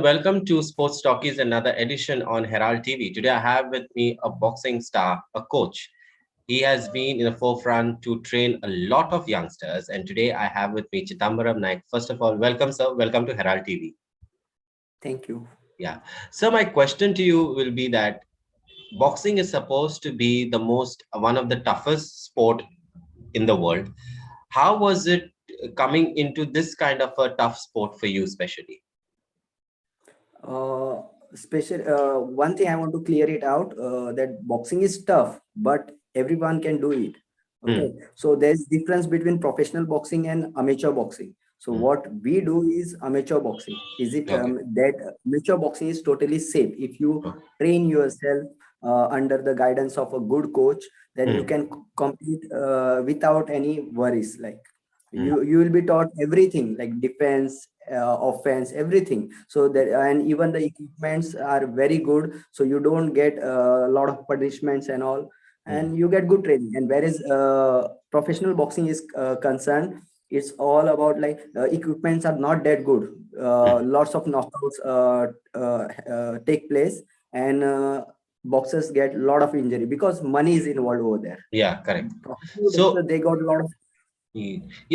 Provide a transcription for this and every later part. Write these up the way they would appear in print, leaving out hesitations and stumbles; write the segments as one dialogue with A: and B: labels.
A: welcome to Sports Talkies, another edition on Herald TV. Today, I have with me a boxing star, a coach. He has been in the forefront to train a lot of youngsters. And today, I have with me Chidambaram Naik. First of all, welcome, sir. Welcome to Herald TV.
B: Thank you.
A: Yeah. So, my question to you will be that boxing is supposed to be one of the toughest sport in the world. How was it coming into this kind of a tough sport for you, especially?
B: Uh, One thing I want to clear it out that boxing is tough, but everyone can do it. Okay,
A: Hmm.
B: so there's difference between professional boxing and amateur boxing. So
A: Hmm.
B: what we do is amateur boxing. Is it
A: Okay.
B: that amateur boxing is totally safe if you
A: Oh.
B: train yourself under the guidance of a good coach, then you
A: Hmm.
B: can compete without any worries. Like
A: Hmm.
B: you will be taught everything like defense, offense, everything, so that, and even the equipments are very good, so you don't get a lot of punishments and all,
A: Hmm.
B: and you get good training. And whereas professional boxing is concerned, it's all about like equipments are not that good,
A: Hmm.
B: lots of knockouts take place, and boxers get a lot of injury because money is involved over there.
A: Yeah, correct.
B: Professional boxer,
A: So,
B: they got a lot of.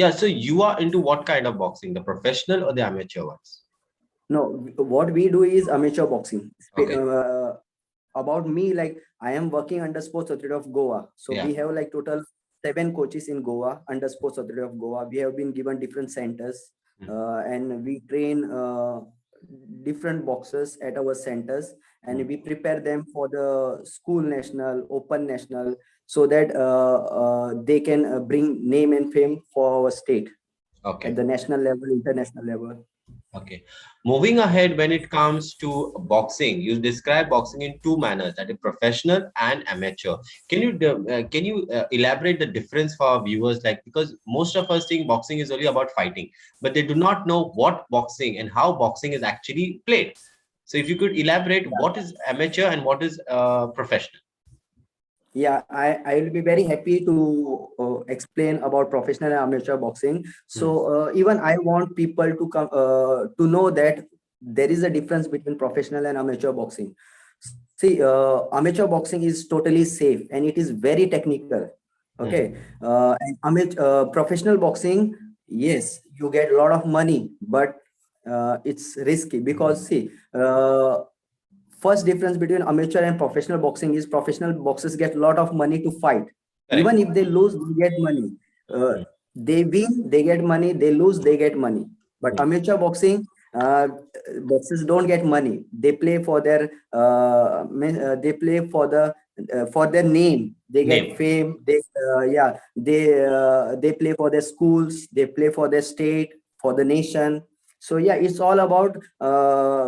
A: yeah, so you are into what kind of boxing, the professional or the amateur ones?
B: No, what we do is amateur boxing.
A: Okay.
B: About me, like I am working under Sports Authority of Goa. So
A: Yeah.
B: we have like total 7 coaches in Goa under Sports Authority of Goa. We have been given different centers,
A: Hmm.
B: and we train different boxers at our centers, and
A: Hmm.
B: we prepare them for the school national, open national, so that they can bring name and fame for our state at
A: Okay.
B: the national level, international level.
A: Okay. Moving ahead, when it comes to boxing, you describe boxing in two manners, that is professional and amateur. Can you elaborate the difference for our viewers? Like, because most of us think boxing is only about fighting, but they do not know what boxing and how boxing is actually played. So, if you could elaborate what is amateur and what is professional.
B: Yeah, I will be very happy to explain about professional and amateur boxing. So
A: Hmm.
B: even I want people to come to know that there is a difference between professional and amateur boxing. See, amateur boxing is totally safe and it is very technical.
A: Hmm.
B: Okay, and professional boxing, yes, you get a lot of money, but it's risky because see, first difference between amateur and professional boxing is professional boxers get a lot of money to fight.
A: Correct.
B: Even if they lose, they get money. uh,
A: Hmm.
B: they win, they get money, they lose, they get money. But
A: Hmm.
B: amateur boxing, boxers don't get money. They play for their they play for their name. They get
A: Name.
B: fame. They play for their schools, they play for their state, for the nation. So yeah, it's all about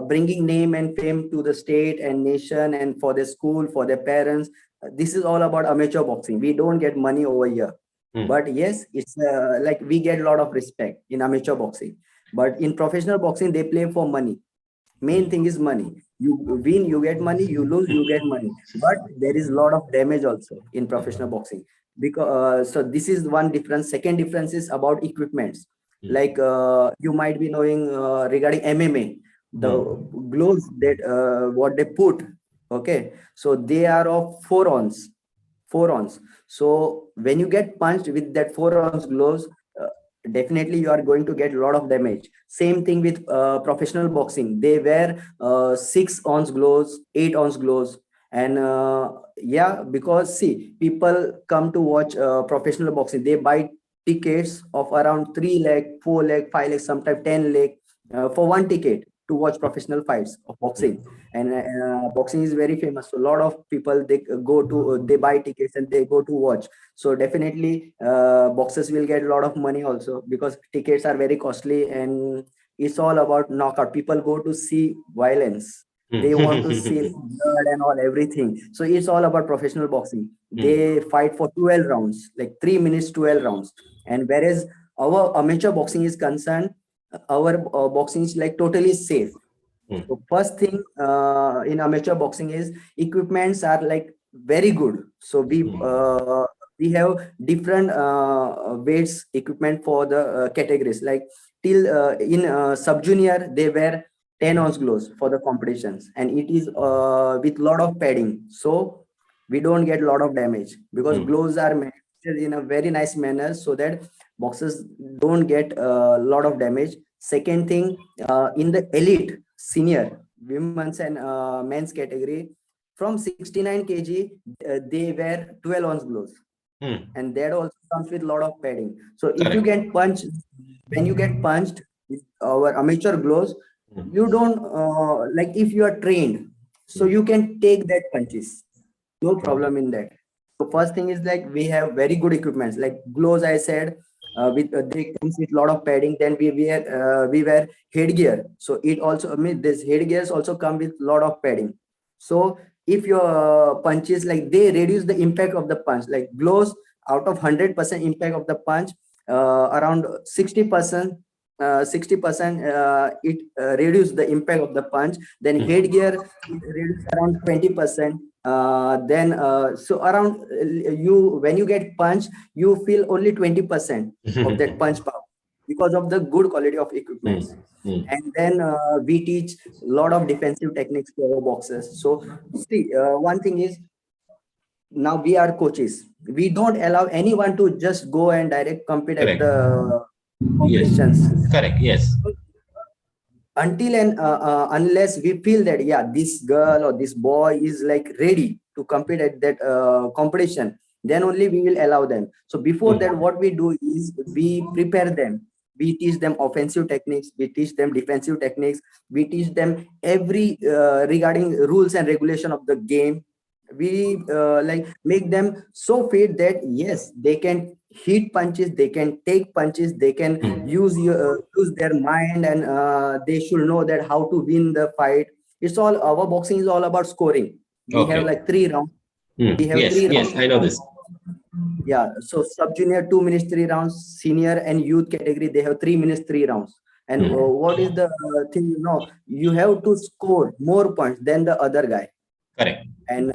B: bringing name and fame to the state and nation, and for their school, for their parents. This is all about amateur boxing. We don't get money over here,
A: Hmm.
B: but yes, it's like we get a lot of respect in amateur boxing. But in professional boxing, they play for money. Main
A: Hmm.
B: thing is money. You win, you get money. You lose, you get money. But there is a lot of damage also in professional boxing, because so this is one difference. Second difference is about equipments.
A: Hmm.
B: Like you might be knowing regarding MMA, the
A: Hmm.
B: gloves that what they put. Okay, so they are of 4 ounce, 4 ounce. So when you get punched with that 4 ounce gloves, uh, definitely you are going to get a lot of damage. Same thing with professional boxing. They wear 6 ounce gloves, 8 ounce gloves. And yeah, because see, people come to watch professional boxing. They buy tickets of around 3 lakh, 4 lakh, 5 lakh, sometimes 10 lakh for one ticket to watch professional fights of boxing. And boxing is very famous, so a lot of people, they go to they buy tickets and they go to watch. So definitely boxers will get a lot of money also, because tickets are very costly, and it's all about knockout. People go to see violence, they want to see
A: Hmm.
B: blood and all, everything. So it's all about professional boxing.
A: Hmm.
B: They fight for 12 rounds, like 3 minutes, 12 rounds. And whereas our amateur boxing is concerned, our boxing is like totally safe.
A: Hmm.
B: So first thing in amateur boxing is equipments are like very good. So
A: Hmm.
B: we have different weights equipment for the categories. Like till in sub junior they wear 10 ounce gloves for the competitions, and it is with lot of padding, so we don't get lot of damage, because gloves are manufactured in a very nice manner so that boxers don't get a lot of damage. Second thing, in the elite senior women's and men's category, from 69 kg, they wear 12 ounce gloves, and that also comes with a lot of padding. So if you
A: Correct.
B: get punched, when you get punched with our amateur gloves, you don't like, if you are trained, so you can take that punches, no problem in that. So first thing is like, we have very good equipments like gloves, I said, with they comes with lot of padding. Then we wear headgear, so it also, I mean, this headgears also come with lot of padding. So if your punches, like, they reduce the impact of the punch, like gloves, out of 100% impact of the punch, around 60%, 60% it reduce the impact of the punch. Then headgear, it reduce around 20%. Then so around, you, when you get punched, you feel only 20% of that punch power, because of the good quality of equipments. And then we teach a lot of defensive techniques to our boxers. So see, one thing is, now we are coaches, we don't allow anyone to just go and direct compete at
A: Correct.
B: the
A: Yes.
B: competitions,
A: Correct. Yes.
B: until and unless we feel that, yeah, this girl or this boy is like ready to compete at that competition, then only we will allow them. So before that, what we do is we prepare them, we teach them offensive techniques, we teach them defensive techniques, we teach them every regarding rules and regulation of the game. We like, make them so fit that yes, they can hit punches, they can take punches, they can use their mind, and they should know that how to win the fight. It's all, our boxing is all about scoring. We have
A: Okay.
B: like 3 rounds. We have
A: Yes.
B: 3 rounds.
A: Yes. I know this.
B: Yeah, so sub junior 2 minutes 3 rounds, senior and youth category, they have 3 minutes 3 rounds. And what is the thing, you have to score more points than the other guy.
A: Correct.
B: And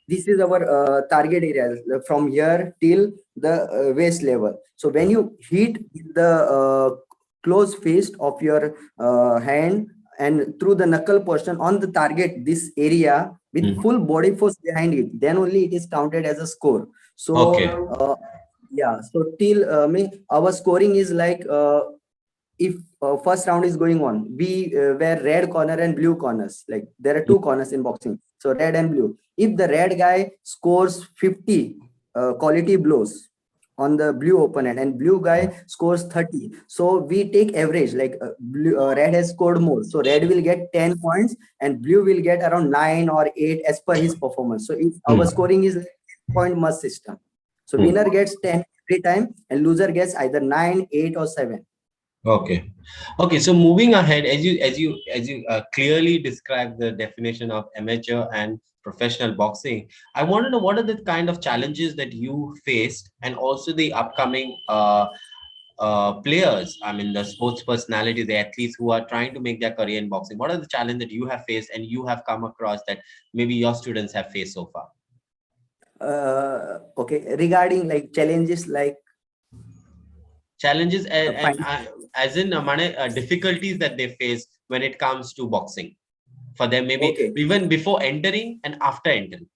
B: this is our target area, from here till the waist level. So when you hit the close fist of your hand and through the knuckle portion on the target, this area, with full body force behind it, then only it is counted as a score. So
A: Okay.
B: yeah, so till our scoring is like, if first round is going on, we wear red corner and blue corners, like there are 2 corners in boxing, so red and blue. If the red guy scores 50 quality blows on the blue opponent, and blue guy scores 30, so we take average, like red has scored more, so red will get 10 points and blue will get around 9 or 8 as per his performance. So if our scoring is like point must system, so winner gets 10 every time and loser gets either 9, 8 or 7.
A: Okay. Okay. So moving ahead, as you clearly described the definition of amateur and professional boxing, I want to know what are the kind of challenges that you faced, and also the upcoming players. I mean, the sports personalities, the athletes who are trying to make their career in boxing. What are the challenges that you have faced and you have come across that maybe your students have faced so far?
B: Okay, regarding like challenges, like
A: Challenges
B: fine.
A: as in difficulties that they face when it comes to boxing for them, maybe
B: Okay,
A: even before entering and after entering.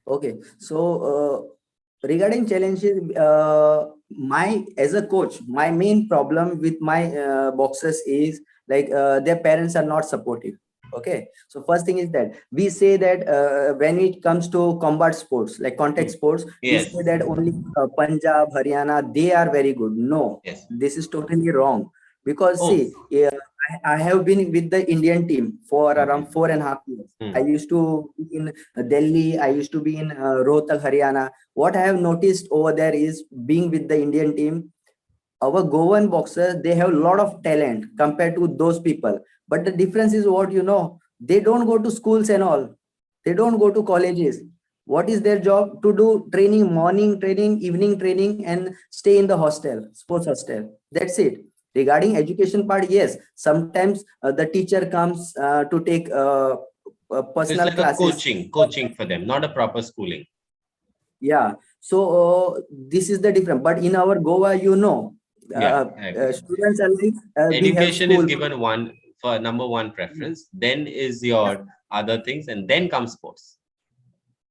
B: okay. So regarding challenges, my, as a coach, my main problem with my boxers is like, their parents are not supportive. Okay, so first thing is that we say that when it comes to combat sports, like contact sports, we
A: Yes.
B: say that only Punjab, Haryana, they are very good. No,
A: Yes.
B: this is totally wrong. Because
A: Oh.
B: see, I have been with the Indian team for around 4.5 years. I used to be in Delhi, I used to be in Rohtak, Haryana. What I have noticed over there is, being with the Indian team, our Goan boxers, they have a lot of talent compared to those people. But the difference is what, they don't go to schools and all. They don't go to colleges. What is their job? To do training, morning training, evening training, and stay in the hostel, sports hostel. That's it. Regarding education part, yes, sometimes the teacher comes to take
A: So it's
B: personal
A: like a
B: classes.
A: coaching for them, not a proper schooling.
B: Yeah. So this is the difference. But in our Goa,
A: Yeah, I agree.
B: students are like, we have
A: Education is
B: school.
A: given one for number one preference, then is your other things, and then comes sports.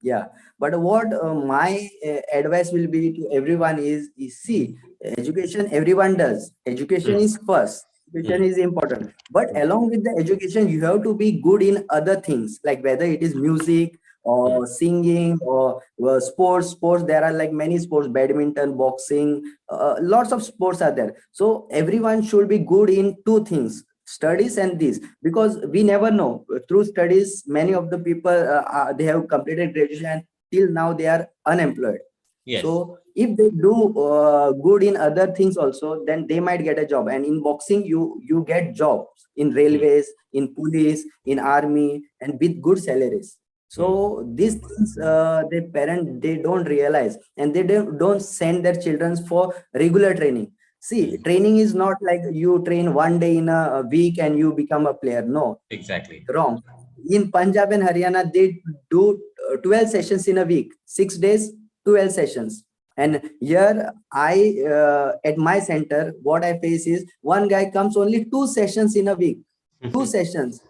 B: Yeah, but what my advice will be to everyone is see, education everyone does. Education
A: Hmm.
B: is first. Education is important, but along with the education, you have to be good in other things, like whether it is music
A: Hmm.
B: or singing or sports. Sports, there are like many sports: badminton, boxing. Lots of sports are there. So everyone should be good in two things: studies and this, because we never know through studies many of the people they have completed graduation and till now they are unemployed.
A: Yes.
B: So if they do good in other things also, then they might get a job. And in boxing, you get jobs in
A: Hmm.
B: railways, in police, in army, and with good salaries.
A: Hmm.
B: So these things the parent they don't realize, and they don't send their children for regular training. See,
A: Hmm.
B: training is not like you train one day in a week and you become a player. No,
A: Exactly.
B: wrong. In Punjab and Haryana, they do 12 sessions in a week, 6 days, 12 sessions. And here, at my center, what I face is one guy comes only 2 sessions in a week, 2 sessions.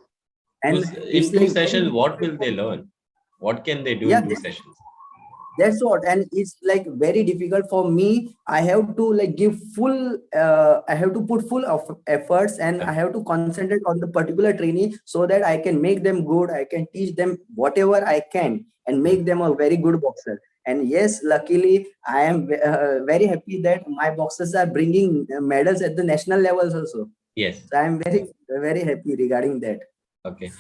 B: And it's
A: In two
B: like very
A: sessions, what
B: difficult
A: will they
B: for,
A: learn? What can they do
B: yeah,
A: in 2 sessions?
B: that's what. And it's like very difficult for me. I have to like give full I have to put full of efforts, and I have to concentrate on the particular training so that I can make them good. I can teach them whatever I can and
A: Hmm.
B: make them a very good boxer. And yes, luckily I am very happy that my boxers are bringing medals at the national levels also.
A: Yes.
B: So I am very happy regarding that.
A: Okay.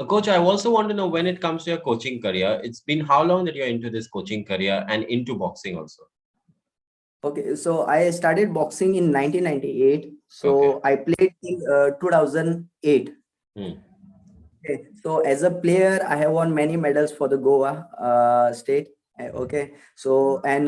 A: Coach, I also want to know, when it comes to your coaching career, it's been how long that you're into this coaching career and into boxing also?
B: Okay, so I started boxing in 1998.
A: Okay.
B: So I played in 2008.
A: Hmm.
B: Okay. So as a player, I have won many medals for the Goa state. Okay. So and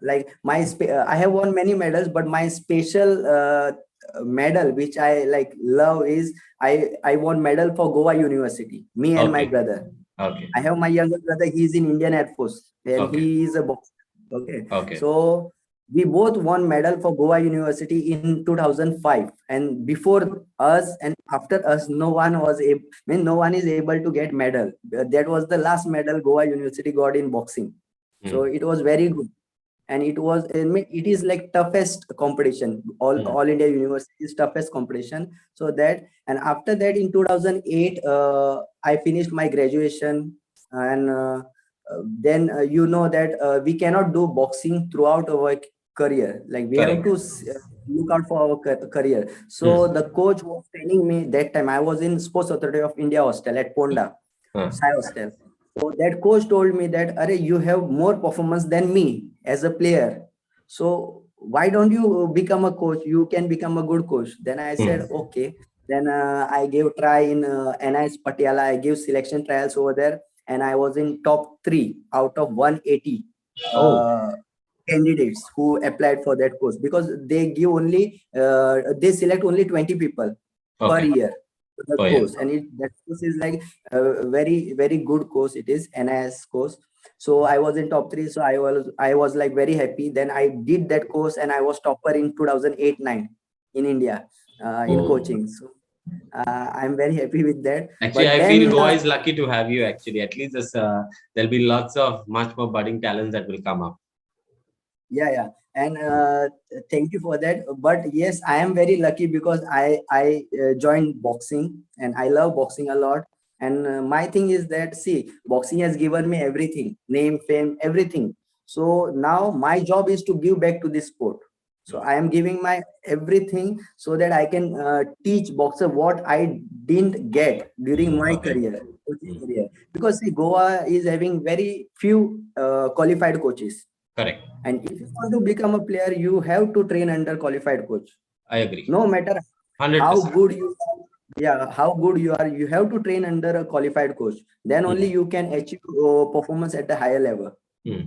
B: like I have won many medals, but my special medal, which I like love, is I won medal for Goa University. Me and my
A: Okay.
B: brother.
A: Okay.
B: I have my younger brother. He's in Indian Air Force, and
A: Okay.
B: he is a boxer. Okay,
A: Okay.
B: so we both won medal for Goa University in 2005. And before us and after us, no one was able. No one is able to get medal. That was the last medal Goa University got in boxing. So
A: Hmm.
B: it was very good, and it is like toughest competition.
A: Hmm.
B: All India University is toughest competition. So that, and after that in 2008, I finished my graduation. And then you know that we cannot do boxing throughout our career. Like we have
A: Correct.
B: to look out for our career. So
A: Hmm.
B: the coach was training me that time. I was in Sports Authority of India hostel at Ponda,
A: Huh.
B: Sai hostel. So that coach told me that, Are, you have more performance than me as a player. So why don't you become a coach? You can become a good coach. Then I said,
A: Hmm.
B: okay. Then I gave try in NIS Patiala. I gave selection trials over there, and I was in top 3 out of 180
A: Oh,
B: uh, candidates who applied for that course, because they give only they select only 20 people per
A: okay.
B: year for the
A: Oh, yeah.
B: course. And that course is like a very good course. It is NIS course. So I was in top 3. So I was like very happy. Then I did that course, and I was topper in 2008-9 in India in
A: Oh.
B: coaching. So I'm very happy with that.
A: Actually,
B: But
A: I feel
B: then
A: Goa is lucky to have you. Actually, at least there'll be lots of much more budding talents that will come up.
B: yeah, and thank you for that. But yes, I am very lucky because I joined boxing, and I love boxing a lot. And my thing is that, see, boxing has given me everything: name, fame, everything. So now my job is to give back to this sport. So I am giving my everything so that I can teach boxer what I didn't get during my
A: Okay.
B: career, coaching
A: Hmm.
B: career. Because see, Goa is having very few qualified coaches,
A: Correct.
B: and if you want to become a player, you have to train under qualified coach.
A: I agree.
B: No matter how
A: 100%.
B: good you are, yeah, how good you are, you have to train under a qualified coach. Then only
A: Hmm.
B: you can achieve performance at a higher level.
A: Hmm.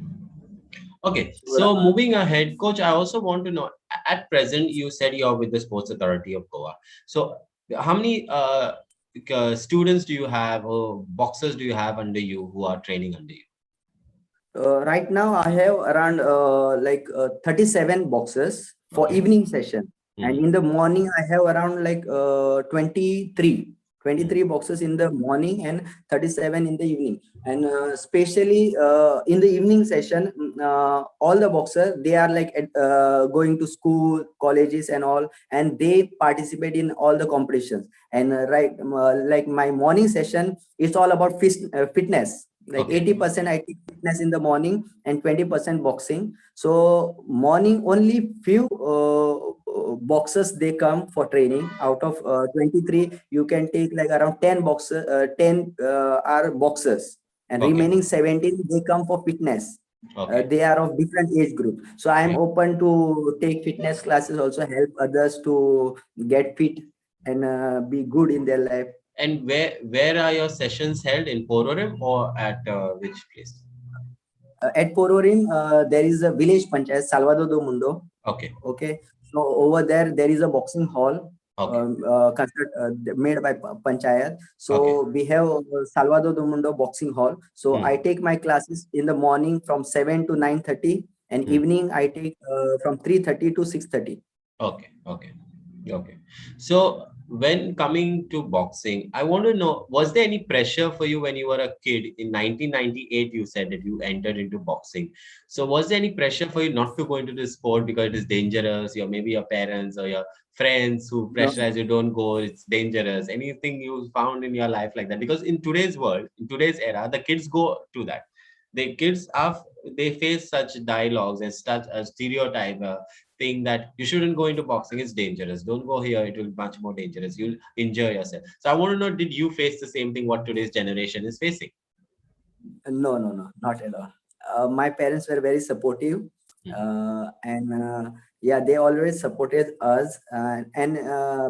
A: Okay,
B: So,
A: so moving ahead, coach, I also want to know, at present, you said you're with the Sports Authority of Goa. So, how many students do you have, or boxers do you have under you who are training under you?
B: right now, I have around 37 boxes for
A: Okay.
B: evening session. And
A: Mhm.
B: in the morning I have around like 23 boxes in the morning and 37 in the evening. And especially in the evening session, all the boxers, they are like going to school, colleges and all, and they participate in all the competitions. And like my morning session, it's all about fitness. Like
A: Okay.
B: 80% I take fitness in the morning and 20% boxing. So morning only few boxes they come for training. Out of 23, you can take like around 10 boxes. 10 are boxers, and
A: Okay.
B: remaining 17 they come for fitness.
A: Okay.
B: They are of different age group. So I am
A: Yeah.
B: open to take fitness classes, also help others to get fit and be good in their life.
A: And where are your sessions held, in Pororim or at which place?
B: At Pororin, there is a village panchayat, Salvador do Mundo.
A: Okay.
B: Okay, so over there is a boxing hall
A: Okay.
B: made by panchayat.
A: Okay.
B: So we have Salvador do Mundo boxing hall. So
A: Hmm.
B: I take my classes in the morning from 7 to 9:30, and
A: Hmm.
B: evening I take from 3:30 to 6:30.
A: Okay. Okay. Okay. So when coming to boxing, I want to know, was there any pressure for you when you were a kid in 1998? You said that you entered into boxing. So was there any pressure for you not to go into this sport because it is dangerous? Your maybe your parents or your friends who
B: No,
A: pressurize you, don't go, it's dangerous. Anything you found in your life like that? Because in today's world, in today's era, the kids go to that. The kids are they face such dialogues and such a stereotype. Thing that you shouldn't go into boxing, it's dangerous, don't go here, it will be much more dangerous, you'll injure yourself. So I want to know, did you face the same thing what today's generation is facing?
B: no, not at all. My parents were very supportive,
A: Hmm.
B: and yeah, they always supported us. And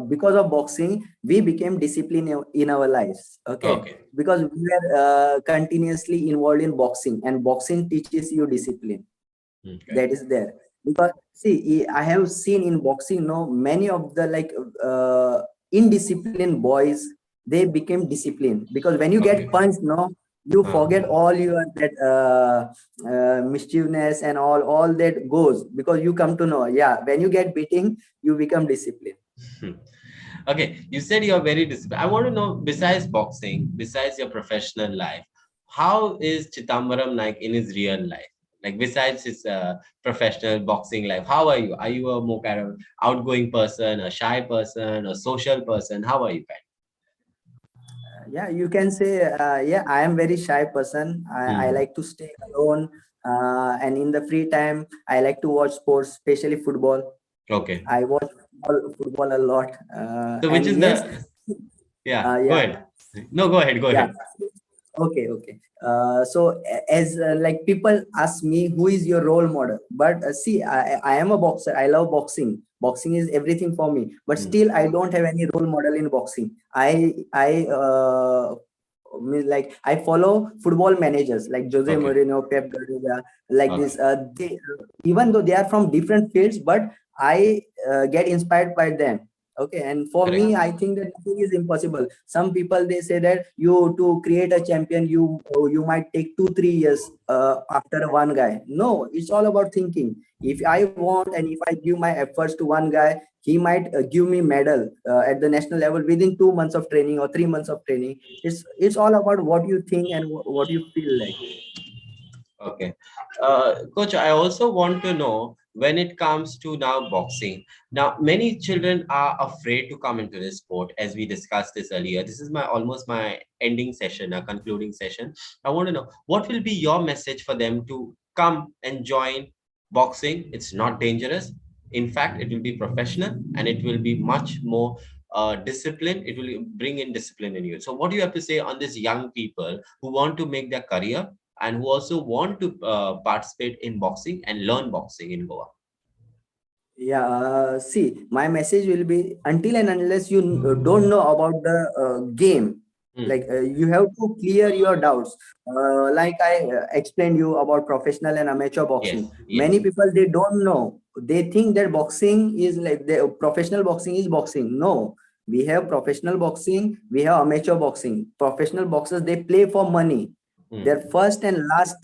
B: because of boxing, we became disciplined in our lives. Okay,
A: Okay.
B: because we were continuously involved in boxing, and boxing teaches you discipline.
A: Okay.
B: That is there. Because see, I have seen in boxing, no, many of the like indisciplined boys, they became disciplined, because when you get
A: Okay.
B: punched, no, you
A: uh,
B: forget all your that mischievousness and all that goes, because you come to know, yeah, when you get beating, you become disciplined.
A: hmm. Okay, you said you're very disciplined. I want to know, besides boxing, besides your professional life, how is Chitambaram Naik in his real life? Like besides his professional boxing life, how are you? Are you a more kind of outgoing person, a shy person, a social person? How are you?
B: Yeah, you can say, yeah, I am very shy person. I
A: Hmm.
B: like to stay alone, and in the free time I like to watch sports, especially football.
A: Okay.
B: I watch football a lot,
A: So which
B: and
A: is
B: yes,
A: the, yeah, go
B: yeah,
A: ahead. No, go ahead, go
B: yeah.
A: ahead.
B: Okay. So as like people ask me, who is your role model? But see, I am a boxer. I love boxing. Boxing is everything for me. But
A: Hmm.
B: still, I don't have any role model in boxing. Like I follow football managers like Jose
A: Okay.
B: Mourinho, Pep Guardiola, like
A: Okay.
B: this. Even though they are from different fields, but I get inspired by them. Okay, and for
A: Correct.
B: me, I think that nothing is impossible. Some people, they say that you to create a champion, you might take 2 3 years after one guy. No, it's all about thinking. If I want and if I give my efforts to one guy, he might give me medal at the national level within 2 months of training or 3 months of training. It's all about what you think and what you feel like.
A: Okay. Coach, I also want to know, when it comes to now boxing. Now, many children are afraid to come into this sport, as we discussed this earlier. This is my almost my ending session, a concluding session. I want to know, what will be your message for them to come and join boxing? It's not dangerous. In fact, it will be professional and it will be much more discipline. It will bring in discipline in you. So, what do you have to say on these young people who want to make their career and who also want to participate in boxing and learn boxing in Goa?
B: Yeah, see, my message will be, until and unless you don't know about the game,
A: Hmm.
B: like you have to clear your doubts. Like I explained you about professional and amateur
A: Yes,
B: boxing. Many
A: yes.
B: people, they don't know. They think that boxing is like the professional boxing is boxing. No, we have professional boxing, we have amateur boxing. Professional boxers, they play for money. Their
A: Hmm.
B: first and last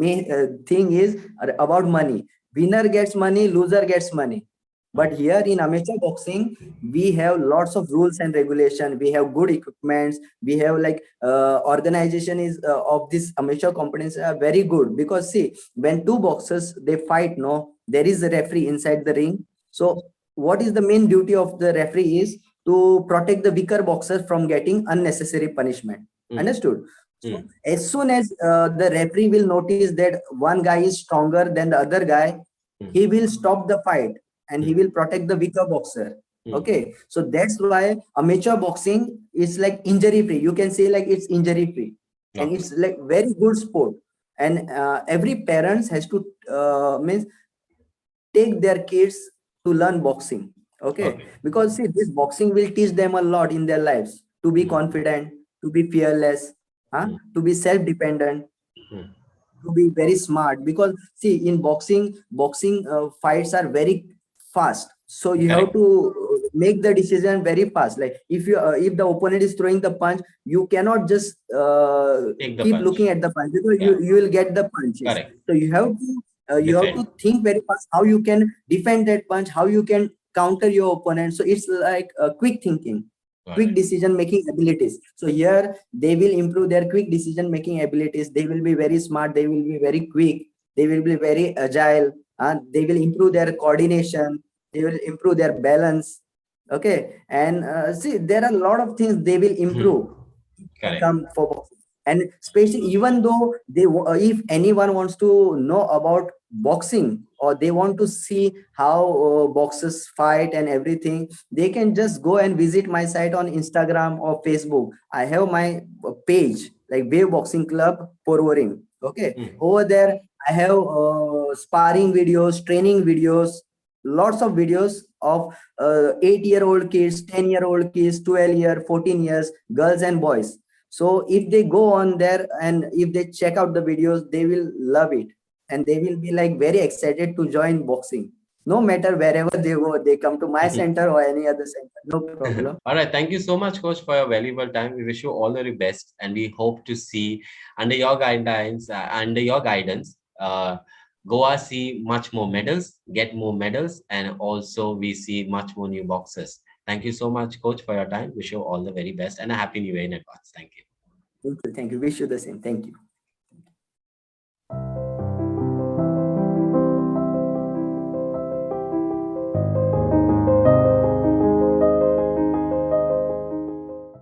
B: main thing is about money. Winner gets money, loser gets money. But here in amateur boxing, we have lots of rules and regulation. We have good equipments. We have like organization is of this amateur companies are very good, because see, when two boxers they fight, no, there is a referee inside the ring. So what is the main duty of the referee is to protect the weaker boxer from getting unnecessary punishment. Understood? So as soon as the referee will notice that one guy is stronger than the other guy, he will stop the fight and he will protect the weaker boxer. Okay, so that's why amateur boxing is like injury free. You can say like it's injury free, and it's like very good sport. And every parents has to means take their kids to learn boxing. Okay, because see, this boxing will teach them a lot in their lives, to be confident, to be fearless, to be self dependent, to be very smart. Because see, in boxing fights are very fast, so you have to make the decision very fast. Like if the opponent is throwing the punch, you cannot just keep looking at the punch, because you will get the punches. So you have to think very fast how you can defend that punch, how you can counter your opponent. So it's like quick thinking, quick decision making abilities. So here they will improve their quick decision making abilities. They will be very smart, they will be very quick, they will be very agile, and they will improve their coordination, they will improve their balance. Okay, and see, there are a lot of things they will improve come for boxing. And especially, even though if anyone wants to know about boxing, or they want to see how boxers fight and everything, they can just go and visit my site on Instagram or Facebook. I have my page like Wave Boxing Club Porvorim. Okay, over there I have sparring videos, training videos, lots of videos of 8-year-old kids, 10-year-old kids, 12-year, 14 years, girls and boys. So if they go on there and if they check out the videos, they will love it, and they will be like very excited to join boxing. No matter wherever they go, they come to my center or any other center, no problem.
A: All right. Thank you so much, Coach, for your valuable time. We wish you all the very best, and we hope to see under your guidelines, Goa see much more medals, get more medals, and also we see much more new boxers. Thank you so much, Coach, for your time. Wish you all the very best and a happy new year in advance. Thank you.
B: Thank you. Wish you the same. Thank you.